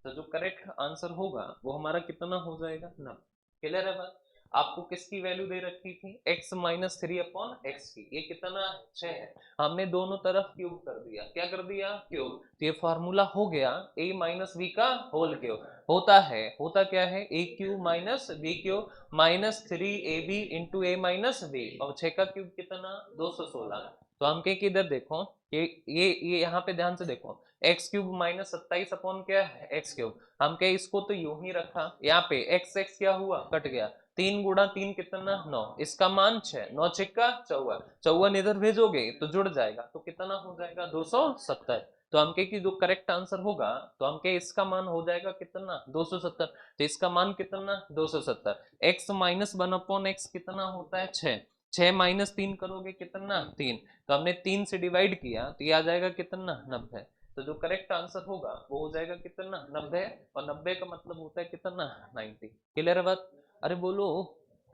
तो जो करेक्ट आंसर होगा वो हमारा कितना हो जाएगा 9। क्लियर है बात। आपको किसकी वैल्यू दे रखी थी x माइनस 3/x की, ये कितना 6 है, हमने दोनों तरफ क्यूब कर दिया, क्या कर दिया क्यूब, तो ये फॉर्मूला हो गया a माइनस बी का होल क्यूब, होता क्या है a cube minus B cube minus 3ab into A minus B, और 6 का क्यूब कितना 216। तो हम कह कि इधर देखो ये यहाँ पे ध्यान से देखो, एक्स क्यूब माइनस 27 अपॉन क्या है एक्स क्यूब, हम कहे इसको तो यूं ही रखा, यहाँ पे एक्स एक्स क्या हुआ कट गया, 3 गुणा 3 कितना 9, इसका मान 6, 9 छिक्का 54, 54 इधर भेजोगे तो जुड़ जाएगा, तो कितना हो जाएगा 270। तो हम कहे कि जो करेक्ट आंसर होगा, तो हम कहे इसका मान हो जाएगा कितना 270, तो इसका मान कितना 270, एक्स माइनस 1/x कितना होता है 6, 6 माइनस 3 करोगे कितना 3, तो हमने 3 से डिवाइड किया तो ये आ जाएगा कितना 90। तो जो करेक्ट आंसर होगा वो हो जाएगा कितना 90, और 90 का मतलब होता है कितना 90। क्लियर है बात। अरे बोलो,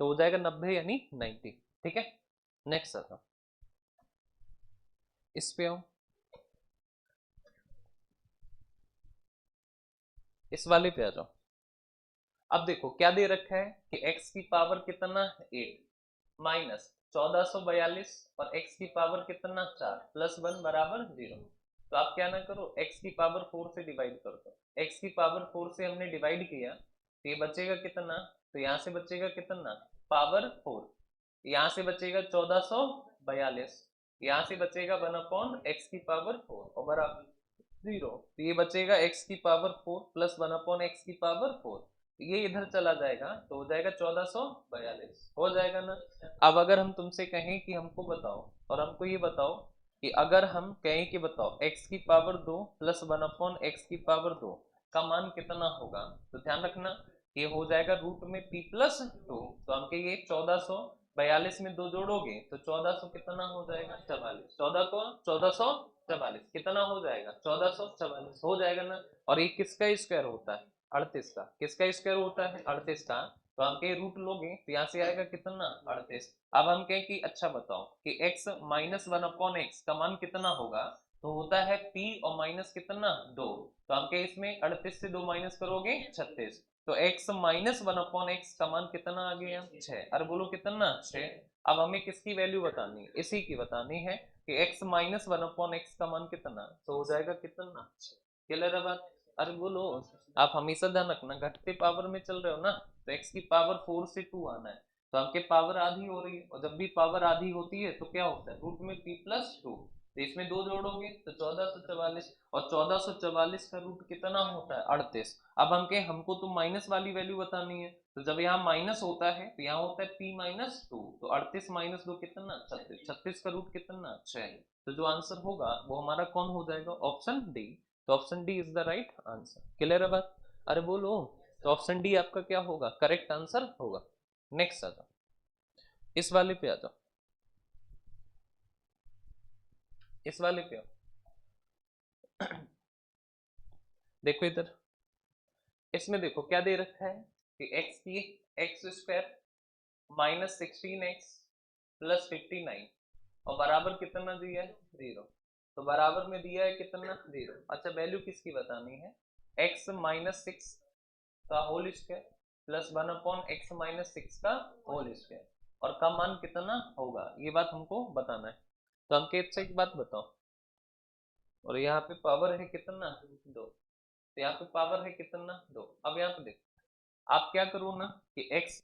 तो हो जाएगा 90 यानी 90। ठीक है, नेक्स्ट आता, इस पे आओ, इस वाले पे आ जाओ। अब देखो क्या दे रखा है कि x की पावर कितना 8 माइनस 1442 और x की पावर कितना 4 प्लस 1 बराबर 0। तो आप क्या ना करो, x की पावर 4 से डिवाइड कर दो, x की पावर 4 से हमने डिवाइड किया तो ये बचेगा कितना, तो यहाँ से बचेगा कितना पावर 4, यहाँ से बचेगा 1442, यहाँ से बचेगा 1/x की पावर 4 और बराबर 0, तो ये बचेगा x की पावर 4 प्लस 1/x की पावर 4, ये इधर चला जाएगा तो हो जाएगा 1442, हो जाएगा ना। अब अगर हम तुमसे कहें कि हमको बताओ, और हमको ये बताओ कि अगर हम कहें कि बताओ x की पावर 2 प्लस 1/x की पावर 2 का मान कितना होगा, तो ध्यान रखना ये हो जाएगा रूट में p प्लस 2, तो हम कहेंगे 1442 में 2 जोड़ोगे तो 1400 कितना हो जाएगा 44, 14 को 1444 कितना हो जाएगा 1444 हो जाएगा ना। और ये किसका स्क्वायर होता है 38 का, किसका स्क्वायर होता है 38 का, तो हम कहीं रूट लोगे तो यहाँ से आएगा कितना 38। अब हम कहें कि अच्छा बताओ कि x माइनस 1/x का मान कितना होगा, तो होता है p और माइनस कितना 2, तो हम कहें इसमें 38 से 2 माइनस करोगे 36, तो x माइनस 1/x का मान कितना आ गया 6। अरे बोलो कितना 6। अब हमें किसकी वैल्यू बतानी है, इसी की बतानी है कि x माइनस 1/x का मान कितना, तो हो जाएगा कितना 6। क्लियर है बात। अरे बोलो, आप हमेशा ध्यान रखना घटते पावर में चल रहे हो ना, तो x की पावर 4 से 2 आना है, तो हमके पावर आधी हो रही है, और जब भी पावर आधी होती है तो क्या होता है रूट में p प्लस 2, तो इसमें 2 जोड़ोगे तो 1444, और 1444 का रूट कितना होता है 38। अब हम कहें हमको तो माइनस वाली वैल्यू बतानी है, तो जब यहाँ माइनस होता है तो यहाँ होता है p माइनस 2, तो 38 माइनस 2 कितना 36, 36 का रूट कितना 6, तो जो आंसर होगा वो हमारा कौन हो जाएगा ऑप्शन डी। तो option D is the right answer. Clear है बात। अरे बोलो, तो ऑप्शन डी आपका क्या होगा करेक्ट आंसर होगा। नेक्स्ट आ जाओ, इस वाले पे आ जाओ, इस वाले पे आओ। देखो इधर, इसमें देखो क्या दे रखा है कि X square minus 16x plus 59 और बराबर कितना दिया है 0, तो बराबर में दिया है कितना 0। अच्छा वैल्यू किसकी बतानी है, x माइनस 6 का whole square plus 1/x minus 6 का होल स्क्वायर, और का मान कितना होगा ये बात हमको बताना है। तो हमके अच्छा एक बात बताओ, और यहाँ पे पावर है कितना 2, तो यहाँ पे पावर है कितना 2। अब यहाँ पे देखो आप क्या करो ना कि x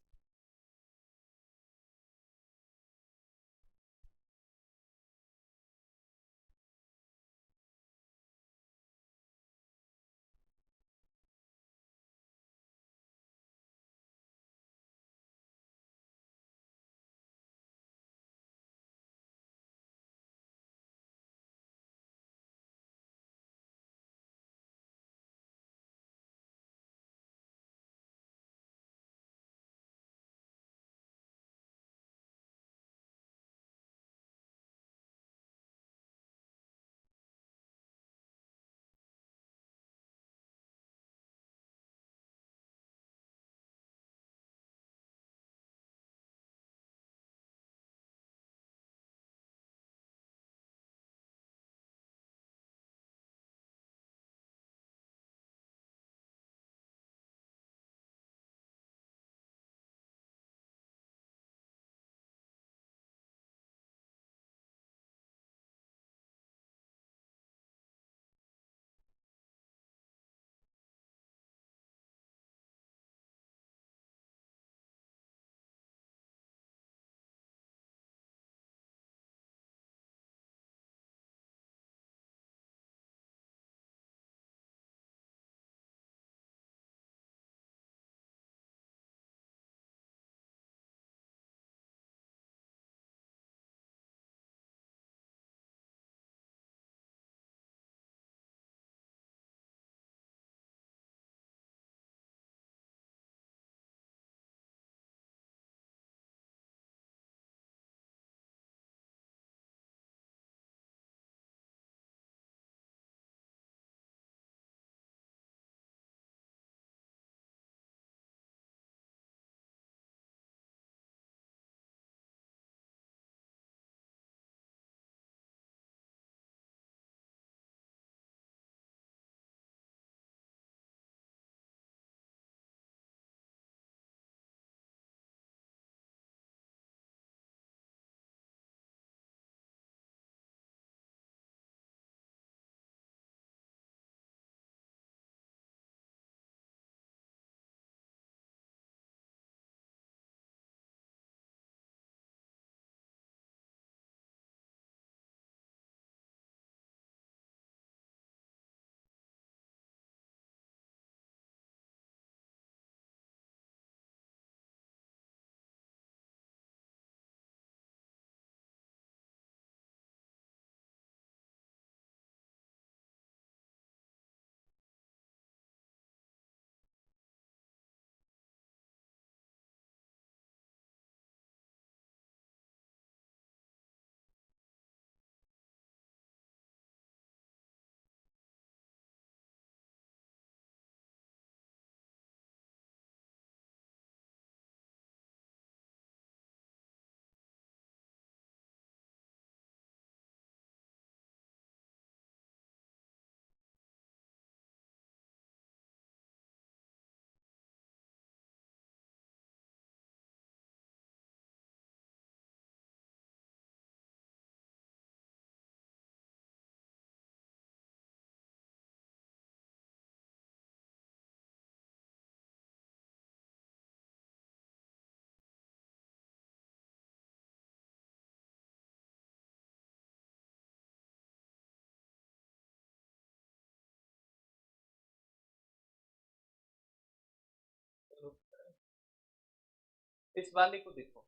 इस वाले को देखो,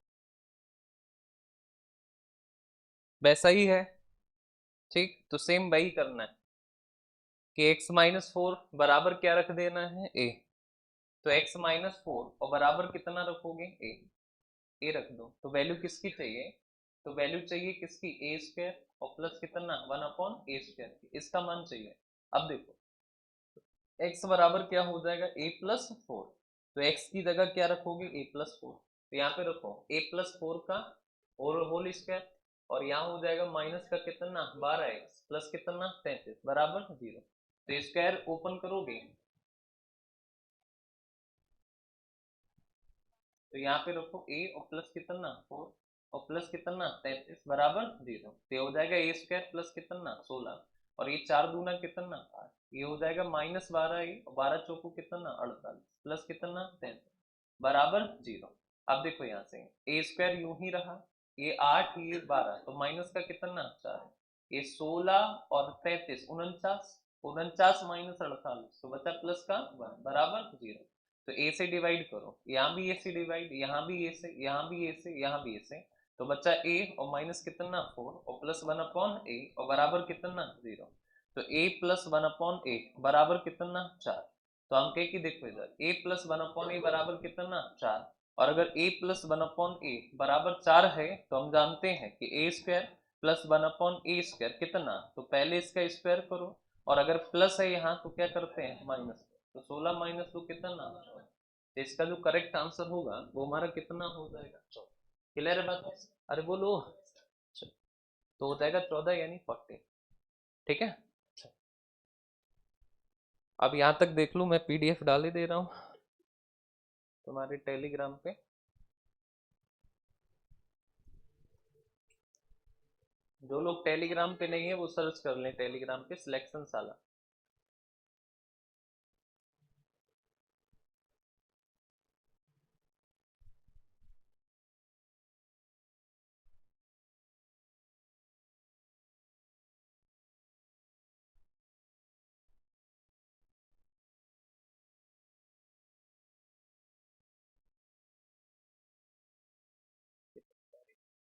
वैसा ही है। ठीक, तो सेम वही करना है कि x-4 बराबर क्या रख देना है, a। तो x-4 और बराबर कितना रखोगे, a रख दो। तो वैल्यू किसकी चाहिए, तो वैल्यू चाहिए किसकी, a स्क्वायर और प्लस कितना 1/a स्क्वायर की, इसका मान चाहिए। अब देखो x बराबर क्या हो जाएगा, a+4। तो x की जगह क्या रखोगे, a+4। तो यहाँ पे रखो a+4 का और होल स्क्वायर, और यहाँ हो जाएगा माइनस का कितना 12x प्लस कितना 33 बराबर 0। तो स्क्वायर ओपन करोगे तो यहाँ पे रखो a और प्लस कितना 4 और प्लस कितना 33 बराबर 0। तो ये हो जाएगा a स्क्वायर प्लस कितना 16, और ये 4 दूना कितना 8, ये हो जाएगा -12 a और 12 चौको कितना 48 प्लस कितना 33 बराबर 0। अब देखो यहाँ से a स्क्वायर यूं ही रहा, ये 8 ये 12, तो माइनस का कितना 4, ये 16 और 33 49, 49 माइनस 48 तो बचा प्लस का 1 बराबर 0। तो a से डिवाइड करो, यहाँ भी a से डिवाइड, यहाँ भी a से, यहाँ भी a से, यहाँ भी a से, तो बच्चा a और माइनस कितना 4 और प्लस 1/a और बराबर कितना 0। तो a प्लस 1/a बराबर कितना 4। तो हम कहे कि देखो इधर a प्लस 1/a बराबर कितना 4, और अगर a प्लस 1/a बराबर 4 है तो हम जानते हैं कि a square plus 1/a square कितना, तो पहले इसका स्क्वायर करो, और अगर प्लस है यहाँ तो क्या करते हैं माइनस। तो 16 माइनस 2 कितना, तो इसका जो करेक्ट आंसर होगा वो हमारा कितना हो जाएगा 14। क्लियर है बात, अरे बोलो। तो हो जाएगा 14 यानी 40। ठीक है, अब यहाँ तक देख लूँ, मैं पीडीएफ डाल ही दे रहा हूँ तुम्हारे टेलीग्राम पे। जो लोग टेलीग्राम पे नहीं है वो सर्च कर लें टेलीग्राम पे सिलेक्शन साला।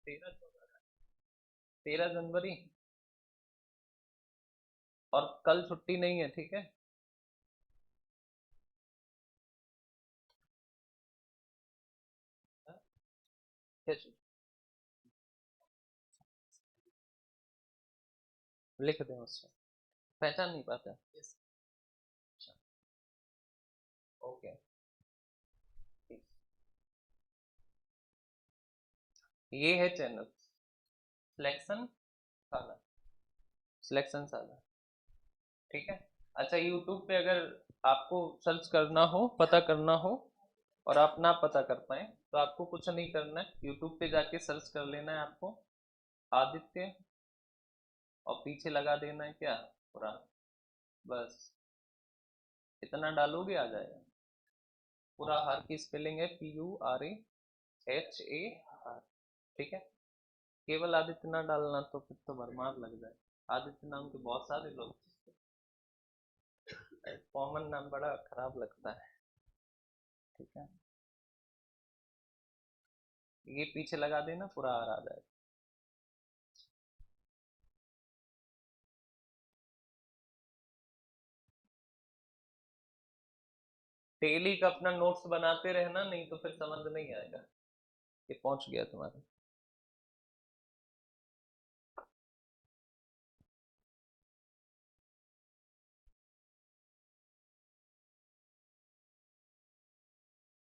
तेरह 13 जनवरी, और कल छुट्टी नहीं है, ठीक है। क्या लिख दें उसमें, पहचान नहीं पाता। ओके, ये है चैनल सिलेक्शन साला, सिलेक्शन साला, ठीक है। अच्छा, यूट्यूब पे अगर आपको सर्च करना हो, पता करना हो, और आप ना पता कर पाए तो आपको कुछ नहीं करना है, यूट्यूब पे जाके सर्च कर लेना है आपको आदित्य, और पीछे लगा देना है क्या पूरा, बस इतना डालोगे आ जाएगा। पूरा हर की स्पेलिंग है PURAHAR, ठीक है। केवल आदित्य ना डालना तो फिर तो भरमार लग जाए, आदित्य नाम के बहुत सारे लोग, कॉमन नाम बड़ा खराब लगता है, ठीक है। ये पीछे लगा देना पूरा आर आ जाएगा। डेली का अपना नोट्स बनाते रहना, नहीं तो फिर समझ नहीं आएगा। ये पहुंच गया तुम्हारा।